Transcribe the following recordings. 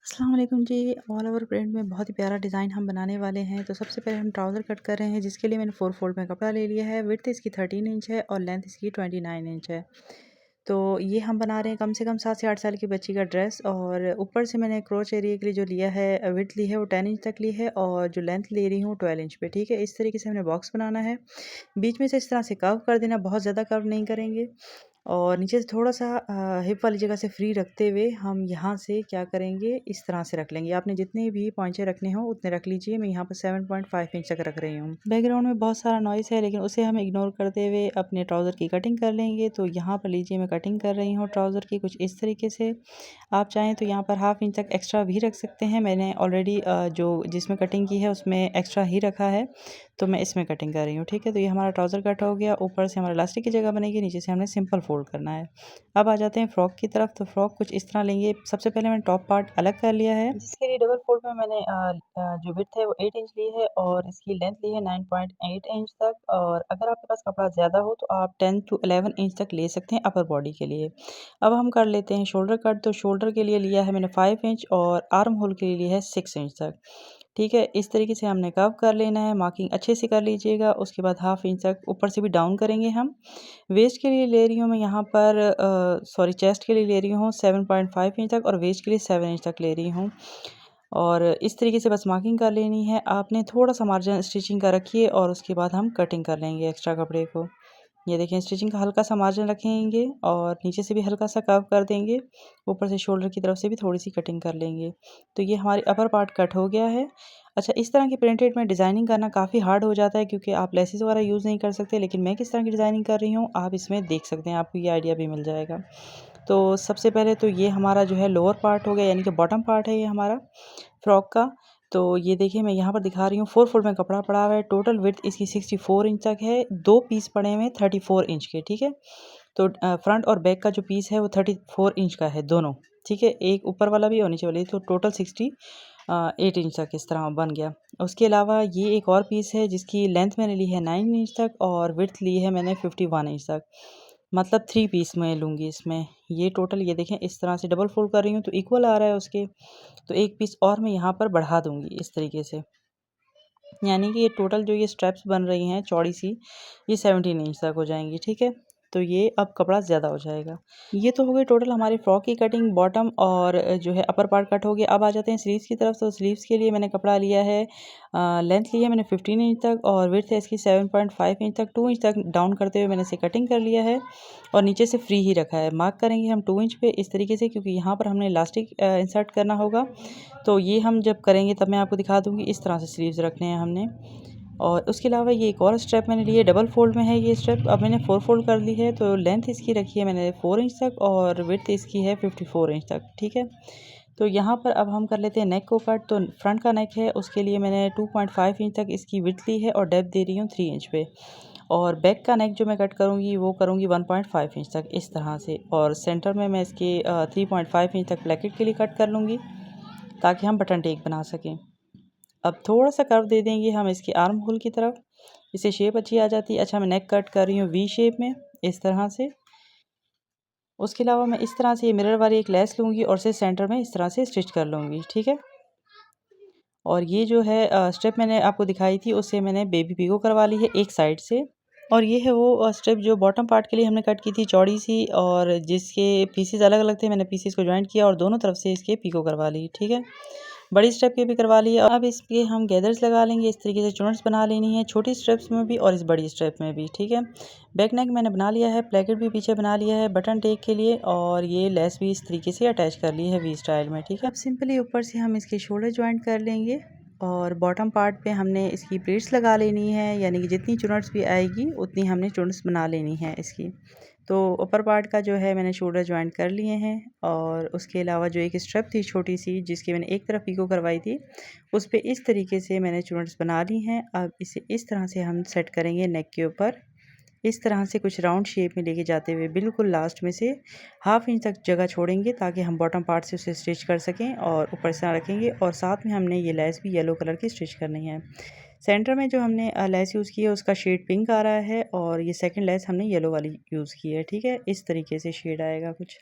अस्सलाम वालेकुम जी। All over print में बहुत ही प्यारा डिज़ाइन हम बनाने वाले हैं। तो सबसे पहले हम ट्राउज़र कट कर रहे हैं, जिसके लिए मैंने 4 फोल्ड में कपड़ा ले लिया है। विड्थ इसकी 13 इंच है और लेंथ इसकी 29 इंच है। तो ये हम बना रहे हैं कम से कम 7 से 8 साल की बच्ची का ड्रेस। और ऊपर से मैंने क्रोच एरिया के लिए जो लिया है, विड्थ ली है वो 10 इंच तक ली है और जो लेंथ ले रही हूँ 12 इंच पे। ठीक है, इस तरीके से हमने बॉक्स बनाना है। बीच में से इस तरह से कर्व कर देना, बहुत ज़्यादा कर्व नहीं करेंगे। और नीचे से थोड़ा-सा हिप वाली जगह से फ्री रखते हुए हम यहाँ से क्या करेंगे, इस तरह से रख लेंगे। आपने जितने भी पॉइंचे रखने हों उतने रख लीजिए। मैं यहाँ पर 7.5 इंच तक रख रही हूँ। बैकग्राउंड में बहुत सारा नॉइज़ है, लेकिन उसे हम इग्नोर करते हुए अपने ट्राउज़र की कटिंग कर लेंगे। तो यहाँ पर लीजिए, मैं कटिंग कर रही हूँ ट्राउज़र की कुछ इस तरीके से। आप चाहें तो यहाँ पर हाफ़ इंच तक एक्स्ट्रा भी रख सकते हैं। मैंने ऑलरेडी जो जिसमें कटिंग की है उसमें एक्स्ट्रा ही रखा है, तो मैं इसमें कटिंग कर रही हूँ। ठीक है, तो ये हमारा ट्राउज़र कट हो गया। ऊपर से हमारा इलास्टिक की जगह बनेगी, नीचे से हमने सिंपल फोल्ड करना है। अब आ जाते हैं फ्रॉक की तरफ। तो फ्रॉक कुछ इस तरह लेंगे। सबसे पहले मैंने टॉप पार्ट अलग कर लिया है, जिसके लिए डबल फोल्ड में मैंने जो विड्थ है वो 8 इंच ली है और इसकी लेंथ ली है 9.8 इंच तक। और अगर आपके पास कपड़ा ज़्यादा हो तो आप 10 टू 11 इंच तक ले सकते हैं अपर बॉडी के लिए। अब हम कर लेते हैं शोल्डर कट। तो शोल्डर के लिए लिया है मैंने 5 इंच और आर्म होल के लिए लिया है 6 इंच तक। ठीक है, इस तरीके से हमने कर्व कर लेना है। मार्किंग अच्छे से कर लीजिएगा। उसके बाद हाफ़ इंच तक ऊपर से भी डाउन करेंगे हम। वेस्ट के लिए ले रही हूँ मैं यहाँ पर सॉरी, चेस्ट के लिए ले रही हूँ 7.5 इंच तक और वेस्ट के लिए 7 इंच तक ले रही हूँ। और इस तरीके से बस मार्किंग कर लेनी है। आपने थोड़ा-सा मार्जिन स्टिचिंग का रखिए और उसके बाद हम कटिंग कर लेंगे एक्स्ट्रा कपड़े को। ये देखें, स्टिचिंग का हल्का सा मार्जिन रखेंगे और नीचे से भी हल्का सा कर्व कर देंगे। ऊपर से शोल्डर की तरफ से भी थोड़ी-सी कटिंग कर लेंगे। तो ये हमारी अपर पार्ट कट हो गया है। अच्छा, इस तरह की प्रिंटेड में डिज़ाइनिंग करना काफ़ी हार्ड हो जाता है, क्योंकि आप लेसेस वगैरह यूज़ नहीं कर सकते। लेकिन मैं किस तरह की डिज़ाइनिंग कर रही हूँ, आप इसमें देख सकते हैं, आपको ये आइडिया भी मिल जाएगा। तो सबसे पहले तो ये हमारा जो है लोअर पार्ट हो गया, यानी कि बॉटम पार्ट है ये हमारा फ्रॉक का। तो ये देखिए, मैं यहाँ पर दिखा रही हूँ 4 फोल्ड में कपड़ा पड़ा हुआ है। टोटल विड्थ इसकी 64 इंच तक है। 2 पीस पड़े हुए हैं 34 इंच के। ठीक है, तो फ्रंट और बैक का जो पीस है वो 34 इंच का है दोनों। ठीक है, एक ऊपर वाला भी और नीचे वाला भी। तो टोटल 8 इंच तक इस तरह बन गया। उसके अलावा ये एक और पीस है जिसकी लेंथ मैंने ली है 9 इंच तक और विड्थ ली है मैंने 51 इंच तक। मतलब 3 पीस मैं लूँगी इसमें। ये टोटल ये देखें, इस तरह से डबल फोल्ड कर रही हूँ तो इक्वल आ रहा है उसके। तो एक पीस और मैं यहाँ पर बढ़ा दूँगी इस तरीके से। यानी कि ये टोटल जो ये स्ट्रैप्स बन रही हैं चौड़ी सी, ये 17 इंच तक हो जाएंगी। ठीक है, तो ये अब कपड़ा ज़्यादा हो जाएगा। ये तो हो गई टोटल हमारी फ्रॉक की कटिंग। बॉटम और जो है अपर पार्ट कट हो गया। अब आ जाते हैं स्लीव्स की तरफ। तो स्लीव्स के लिए मैंने कपड़ा लिया है, लेंथ ली है मैंने 15 इंच तक और विड्थ है इसकी 7.5 इंच तक। 2 इंच तक डाउन करते हुए मैंने इसे कटिंग कर लिया है और नीचे से फ्री ही रखा है। मार्क करेंगे हम 2 इंच पे इस तरीके से, क्योंकि यहाँ पर हमने इलास्टिक इंसर्ट करना होगा। तो ये हम जब करेंगे तब मैं आपको दिखा दूँगी। इस तरह से स्लीव्स रखने हैं हमने। और उसके अलावा ये एक और स्टेप मैंने ली है, डबल फोल्ड में है ये स्टेप। अब मैंने 4 फोल्ड कर ली है। तो लेंथ इसकी रखी है मैंने 4 इंच तक और विड्थ इसकी है 54 इंच तक। ठीक है, तो यहाँ पर अब हम कर लेते हैं नेक को कट। तो फ्रंट का नेक है, उसके लिए मैंने 2.5 इंच तक इसकी विड्थ ली है और डेप्थ दे रही हूँ 3 इंच पे। और बैक का नेक जो मैं कट करूँगी वो करूँगी 1.5 इंच तक इस तरह से। और सेंटर में मैं इसके 3.5 इंच तक प्लेकेट के लिए कट कर लूँगी, ताकि हम बटन टेक बना सकें। अब थोड़ा-सा कर्व दे देंगे हम इसके आर्म होल की तरफ, इससे शेप अच्छी आ जाती है। अच्छा, मैं नेक कट कर रही हूँ वी शेप में इस तरह से। उसके अलावा मैं इस तरह से ये मिरर वाली एक लेस लूँगी और इसे सेंटर में इस तरह से स्टिच कर लूँगी। ठीक है, और ये जो है स्टेप मैंने आपको दिखाई थी, उससे मैंने बेबी पीको करवा ली है एक साइड से। और ये है वो स्टेप जो बॉटम पार्ट के लिए हमने कट की थी चौड़ी सी, और जिसके पीसेस अलग-अलग थे। मैंने पीसेस को जॉइंट किया और दोनों तरफ से इसके पीको करवा ली। ठीक है, बड़ी स्टेप की भी करवा ली है। अब इसके हम गैदर्स लगा लेंगे। इस तरीके से चुनट्स बना लेनी है, छोटी स्ट्रिप्स में भी और इस बड़ी स्ट्रिप में भी। ठीक है, बैक नेक मैंने बना लिया है, प्लेकेट भी पीछे बना लिया है बटन टेक के लिए, और ये लेस भी इस तरीके से अटैच कर ली है वी स्टाइल में। ठीक है, अब सिंपली ऊपर से हम इसके शोल्डर ज्वाइंट कर लेंगे और बॉटम पार्ट पे हमने इसकी प्लीट्स लगा लेनी है, यानी कि जितनी चुनट्स भी आएगी उतनी हमने चुनट्स बना लेनी है इसकी। तो ऊपर पार्ट का जो है मैंने शोल्डर ज्वाइंट कर लिए हैं। और उसके अलावा जो एक स्ट्रिप थी छोटी सी, जिसकी मैंने एक तरफ पीको करवाई थी, उस पे इस तरीके से मैंने चुनट्स बना ली हैं। अब इसे इस तरह से हम सेट करेंगे नेक के ऊपर, इस तरह से कुछ राउंड शेप में लेके जाते हुए बिल्कुल लास्ट में से हाफ इंच तक जगह छोड़ेंगे, ताकि हम बॉटम पार्ट से उसे स्टिच कर सकें। और ऊपर से रखेंगे और साथ में हमने ये लेस भी येलो कलर की स्टिच करनी है। सेंटर में जो हमने लेस यूज़ की है उसका शेड पिंक आ रहा है और ये सेकंड लेस हमने येलो वाली यूज़ की है। ठीक है, इस तरीके से शेड आएगा कुछ।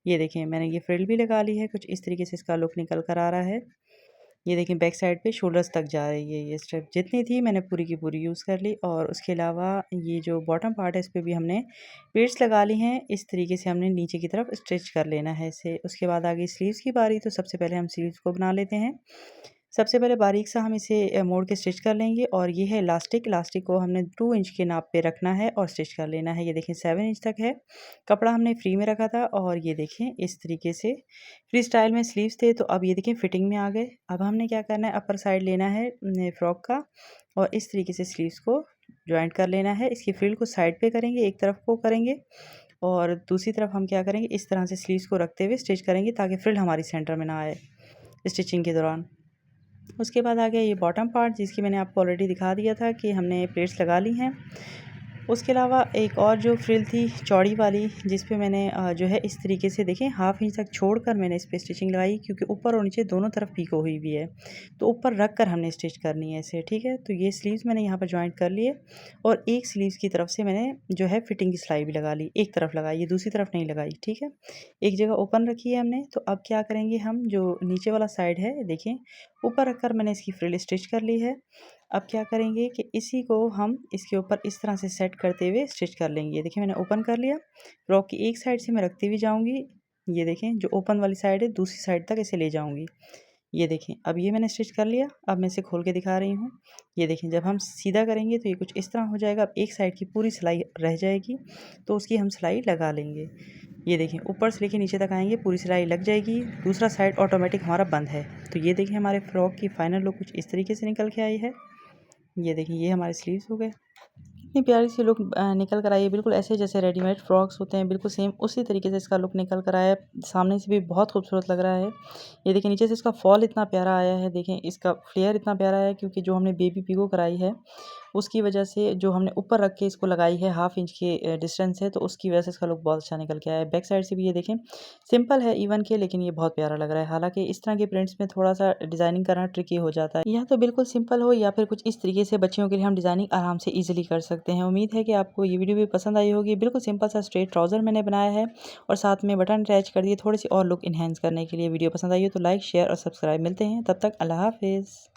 ये देखिए मैंने ये फ्रिल भी लगा ली है, कुछ इस तरीके से इसका लुक निकल कर आ रहा है। ये देखिए बैक साइड पे शोल्डर्स तक जा रही है ये स्ट्रिप, जितनी थी मैंने पूरी की पूरी यूज़ कर ली। और उसके अलावा ये जो बॉटम पार्ट है इस पे भी हमने प्लेट्स लगा ली हैं। इस तरीके से हमने नीचे की तरफ स्टिच कर लेना है इसे। उसके बाद आ गई स्लीव्स की बारी, तो सबसे पहले हम स्लीव्स को बना लेते हैं। सबसे पहले बारीक सा हम इसे मोड़ के स्टिच कर लेंगे। और ये है इलास्टिक, इलास्टिक को हमने 2 इंच के नाप पे रखना है और स्टिच कर लेना है। ये देखें 7 इंच तक है। कपड़ा हमने फ्री में रखा था और ये देखें इस तरीके से फ्री स्टाइल में स्लीव्स थे, तो अब ये देखें फिटिंग में आ गए। अब हमने क्या करना है, अपर साइड लेना है फ्रॉक का और इस तरीके से स्लीव्स को जॉइंट कर लेना है। इसकी फ्रिल को साइड पे करेंगे, एक तरफ को करेंगे और दूसरी तरफ हम क्या करेंगे, इस तरह से स्लीव्स को रखते हुए स्टिच करेंगे ताकि फ्रिल हमारी सेंटर में ना आए स्टिचिंग के दौरान। उसके बाद आ गया ये बॉटम पार्ट, जिसकी मैंने आपको ऑलरेडी दिखा दिया था कि हमने प्लेट्स लगा ली हैं। उसके अलावा एक और जो फ्रिल थी चौड़ी वाली, जिस पे मैंने जो है इस तरीके से देखें हाफ इंच तक छोड़कर मैंने इस पे स्टिचिंग लगाई, क्योंकि ऊपर और नीचे दोनों तरफ पीको हुई भी है, तो ऊपर रख कर हमने स्टिच करनी है इसे। ठीक है, तो ये स्लीव्स मैंने यहाँ पर जॉइंट कर लिए और एक स्लीव्स की तरफ से मैंने जो है फिटिंग की सिलाई भी लगा ली, एक तरफ लगाई, ये दूसरी तरफ नहीं लगाई। ठीक है, एक जगह ओपन रखी है हमने। तो अब क्या करेंगे, हम जो नीचे वाला साइड है देखें ऊपर रखकर मैंने इसकी फ्रिल स्टिच कर ली है। अब क्या करेंगे कि इसी को हम इसके ऊपर इस तरह से सेट करते हुए स्टिच कर लेंगे। ये देखिए मैंने ओपन कर लिया, फ्रॉक की एक साइड से मैं रखती हुई जाऊंगी। ये देखें जो ओपन वाली साइड है दूसरी साइड तक इसे ले जाऊंगी। ये देखें अब ये मैंने स्टिच कर लिया। अब मैं इसे खोल के दिखा रही हूँ। ये देखें जब हम सीधा करेंगे तो ये कुछ इस तरह हो जाएगा। अब एक साइड की पूरी सिलाई रह जाएगी, तो उसकी हम सिलाई लगा लेंगे। ये देखें ऊपर से लेके नीचे तक आएंगे, पूरी सिलाई लग जाएगी, दूसरा साइड ऑटोमेटिक हमारा बंद है। तो ये देखें हमारे फ्रॉक की फाइनल लुक कुछ इस तरीके से निकल के आई है। ये देखिए ये हमारे स्लीव्स हो गए। इतनी प्यारी सी लुक निकल कर आई है, बिल्कुल ऐसे जैसे रेडीमेड फ्रॉक्स होते हैं, बिल्कुल सेम उसी तरीके से इसका लुक निकल कर आया है। सामने से भी बहुत खूबसूरत लग रहा है। ये देखिए नीचे से इसका फॉल इतना प्यारा आया है, देखें इसका फ्लेयर इतना प्यारा है, क्योंकि जो हमने बेबी पिको कराई है उसकी वजह से जो हमने ऊपर रख के इसको लगाई है, हाफ इंच के डिस्टेंस है, तो उसकी वजह से इसका लुक बहुत अच्छा निकल के आया है। बैक साइड से भी ये देखें सिंपल है इवन के, लेकिन ये बहुत प्यारा लग रहा है। हालांकि इस तरह के प्रिंट्स में थोड़ा सा डिज़ाइनिंग करना ट्रिकी हो जाता है। या तो बिल्कुल सिंपल हो या फिर कुछ इस तरीके से बच्चियों के लिए हम डिज़ाइनिंग आराम से ईजिली कर सकते हैं। उम्मीद है कि आपको ये वीडियो भी पसंद आई होगी। बिल्कुल सिंपल सा स्ट्रेट ट्राउज़र मैंने बनाया है और साथ में बटन अटैच कर दिए थोड़ी सी और लुक इन्हेंस करने के लिए। वीडियो पसंद आई हो तो लाइक शेयर और सब्सक्राइब। मिलते हैं तब तक, अल्लाह हाफिज़।